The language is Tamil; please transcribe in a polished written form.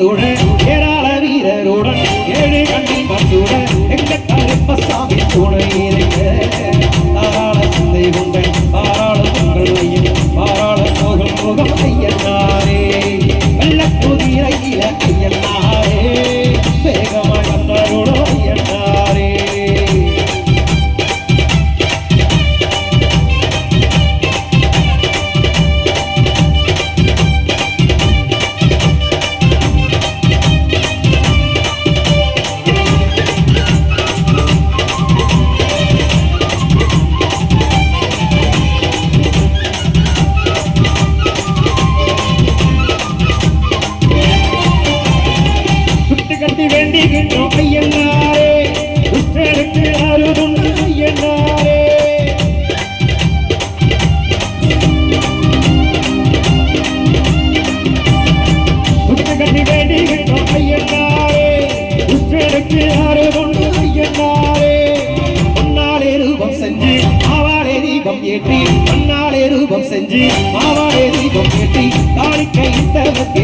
சூழ ஏராள வீரருடன் ஏழு கண்ணில் மசூட எங்க கருப்பசாமி துணை இருக்க தாராள சிந்தை கொண்ட பாராள உங்கள் ஐயன் பாராள போகும் முகம் ஐயனாரே வெள்ளக்குதிரையில ஐயனாரே வேகமாக வந்தரோட ஐயனாரே வேண்டிகின்றோம் ஐயனாரே உற்றெடுத்து அருதுண்டு ஐயனாரே உற்றகட்டி வேண்டிகின்றோம் ஐயனாரே உற்றெடுத்து அருதுண்டு ஐயனாரே பொன்னாலே ரூபம் செஞ்சு மாவாலே தீபம் ஏற்றி பொன்னாலே ரூபம் செஞ்சு மாவாலே தீபம் ஏற்றி காணிக்கை இட்டவர்க்கு